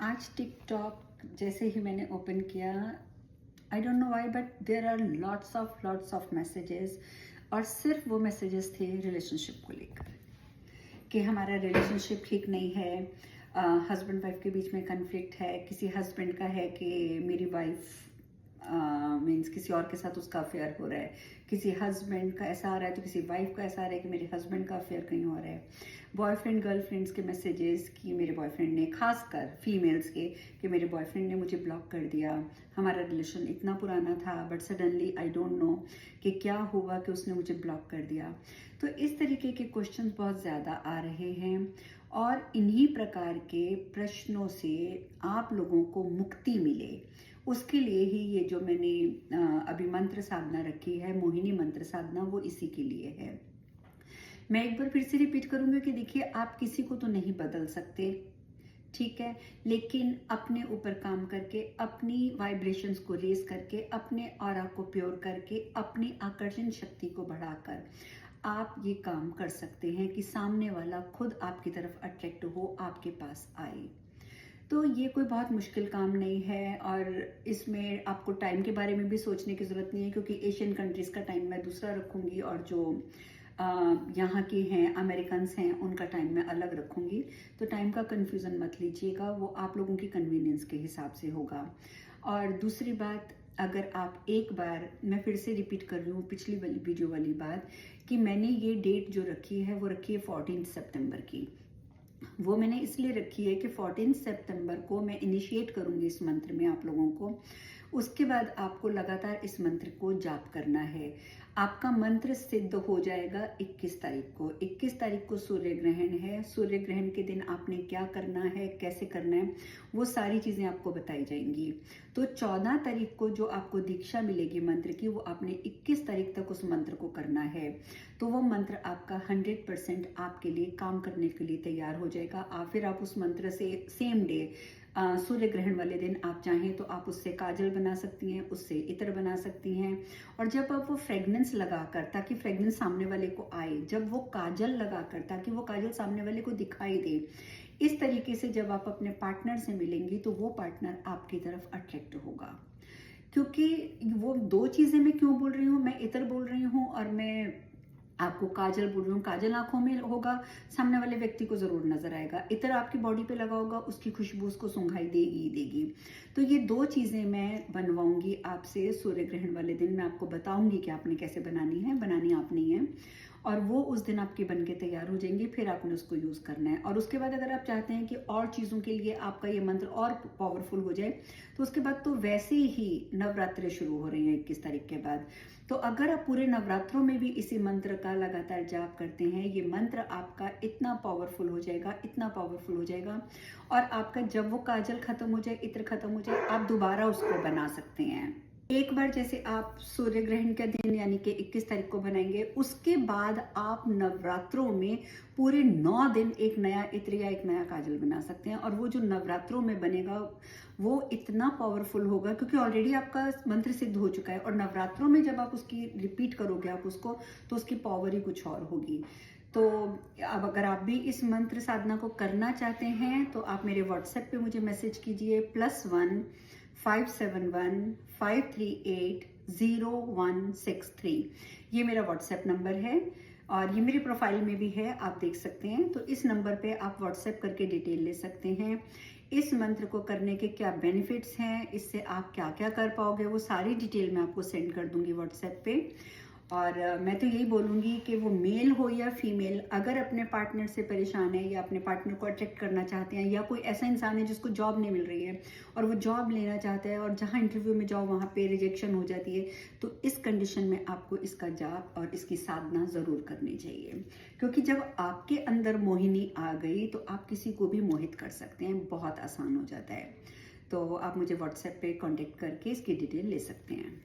आज टिकटॉक जैसे ही मैंने ओपन किया, I don't know why but there are lots of messages, और सिर्फ वो मैसेजेस थे रिलेशनशिप को लेकर कि हमारा रिलेशनशिप ठीक नहीं है, हस्बैंड वाइफ के बीच में कन्फ्लिक्ट है, किसी हस्बैंड का है कि मेरी वाइफ मीन्स किसी और के साथ उसका अफेयर हो रहा है, किसी हस्बैंड का ऐसा आ रहा है तो किसी वाइफ का ऐसा आ रहा है कि मेरे हस्बैंड का अफेयर कहीं और है, बॉयफ्रेंड गर्लफ्रेंड्स के मैसेजेस कि मेरे बॉयफ्रेंड ने, खासकर फीमेल्स के, कि मेरे बॉयफ्रेंड ने मुझे ब्लॉक कर दिया, हमारा रिलेशन इतना पुराना था but suddenly I don't no कि क्या हुआ कि उसने मुझे ब्लॉक कर दिया। तो इस तरीके के क्वेश्चंस बहुत ज़्यादा आ रहे हैं और इन्हीं प्रकार के प्रश्नों से आप लोगों को मुक्ति मिले उसके लिए ही ये जो मैंने अभी मंत्र साधना रखी है, मोहिनी मंत्र साधना, वो इसी के लिए है। मैं एक बार फिर से रिपीट करूंगी कि देखिए, आप किसी को तो नहीं बदल सकते, ठीक है, लेकिन अपने ऊपर काम करके, अपनी वाइब्रेशंस को रेज करके, अपने ऑरा को प्योर करके, अपनी आकर्षण शक्ति को बढ़ाकर आप ये काम कर सकते हैं कि सामने वाला खुद आपकी तरफ अट्रैक्ट हो, आपके पास आए। तो ये कोई बहुत मुश्किल काम नहीं है और इसमें आपको टाइम के बारे में भी सोचने की ज़रूरत नहीं है, क्योंकि एशियन कंट्रीज़ का टाइम मैं दूसरा रखूँगी और जो यहाँ के हैं, अमेरिकन्स हैं, उनका टाइम मैं अलग रखूँगी। तो टाइम का कन्फ्यूज़न मत लीजिएगा, वो आप लोगों की कन्वीनियंस के हिसाब से होगा। और दूसरी बात, अगर आप एक बार, मैं फिर से रिपीट कर रही हूँ पिछली वाली वीडियो वाली बात, कि मैंने ये डेट जो रखी है वो रखी है 14 सितंबर की। वो मैंने इसलिए रखी है कि 14 सितंबर को मैं इनिशिएट करूंगी इस मंत्र में आप लोगों को। उसके बाद आपको लगातार इस मंत्र को जाप करना है। आपका मंत्र सिद्ध हो जाएगा 21 तारीख को। 21 तारीख को सूर्य ग्रहण है। सूर्य ग्रहण के दिन आपने क्या करना है, कैसे करना है, वो सारी चीज़ें आपको बताई जाएंगी। तो 14 तारीख को जो आपको दीक्षा मिलेगी मंत्र की, वो आपने 21 तारीख तक उस मंत्र को करना है। तो वो मंत्र आपका 100% आपके लिए काम करने के लिए तैयार हो जाएगा। फिर आप उस मंत्र से सेम डे, सूर्य ग्रहण वाले दिन आप चाहें तो आप उससे काजल बना सकती हैं, उससे इत्र बना सकती हैं। और जब आप वो फ्रेग्रेंस लगाकर, ताकि फ्रेग्रेंस सामने वाले को आए, जब वो काजल लगाकर, ताकि वो काजल सामने वाले को दिखाई दे, इस तरीके से जब आप अपने पार्टनर से मिलेंगी तो वो पार्टनर आपकी तरफ अट्रैक्ट होगा। क्योंकि वो दो चीज़ें मैं क्यों बोल रही हूँ, मैं इत्र बोल रही हूँ और मैं आपको काजल बोल रही हूँ। काजल आंखों में होगा, सामने वाले व्यक्ति को जरूर नजर आएगा। इत्र आपकी बॉडी पे लगा होगा, उसकी खुशबू उसको सुंघाई देगी ही देगी। तो ये दो चीजें मैं बनवाऊंगी आपसे सूर्य ग्रहण वाले दिन। मैं आपको बताऊंगी कि आपने कैसे बनानी है, बनानी आपने है, और वो उस दिन आपकी बन के तैयार हो जाएंगी। फिर आपने उसको यूज करना है। और उसके बाद अगर आप चाहते हैं कि और चीजों के लिए आपका ये मंत्र और पावरफुल हो जाए, तो उसके बाद तो वैसे ही नवरात्रे शुरू हो रही हैं 21 तारीख के बाद। तो अगर आप पूरे नवरात्रों में भी इसी मंत्र का लगातार जाप करते हैं, ये मंत्र आपका इतना पावरफुल हो जाएगा, इतना पावरफुल हो जाएगा, और आपका जब वो काजल खत्म हो जाए, इत्र खत्म हो जाए, आप दोबारा उसको बना सकते हैं। एक बार जैसे आप सूर्य ग्रहण के दिन यानी कि 21 तारीख को बनाएंगे, उसके बाद आप नवरात्रों में पूरे 9 दिन एक नया इत्र या एक नया काजल बना सकते हैं। और वो जो नवरात्रों में बनेगा वो इतना पावरफुल होगा, क्योंकि ऑलरेडी आपका मंत्र सिद्ध हो चुका है, और नवरात्रों में जब आप उसकी रिपीट करोगे आप उसको, तो उसकी पावर ही कुछ और होगी। तो अब अगर आप भी इस मंत्र साधना को करना चाहते हैं तो आप मेरे व्हाट्सएप पे मुझे मैसेज कीजिए, +1 571 538 0163। ये मेरा व्हाट्सएप नंबर है और ये मेरी प्रोफाइल में भी है, आप देख सकते हैं। तो इस नंबर पे आप व्हाट्सएप करके डिटेल ले सकते हैं। इस मंत्र को करने के क्या बेनिफिट्स हैं, इससे आप क्या क्या कर पाओगे, वो सारी डिटेल मैं आपको सेंड कर दूंगी व्हाट्सएप पे। और मैं तो यही बोलूँगी कि वो मेल हो या फीमेल, अगर अपने पार्टनर से परेशान है या अपने पार्टनर को अट्रैक्ट करना चाहते हैं, या कोई ऐसा इंसान है जिसको जॉब नहीं मिल रही है और वो जॉब लेना चाहता है और जहाँ इंटरव्यू में जाओ वहाँ पे रिजेक्शन हो जाती है, तो इस कंडीशन में आपको इसका जाप और इसकी साधना ज़रूर करनी चाहिए। क्योंकि जब आपके अंदर मोहिनी आ गई तो आप किसी को भी मोहित कर सकते हैं, बहुत आसान हो जाता है। तो आप मुझे व्हाट्सएप पे कॉन्टेक्ट करके इसकी डिटेल ले सकते हैं।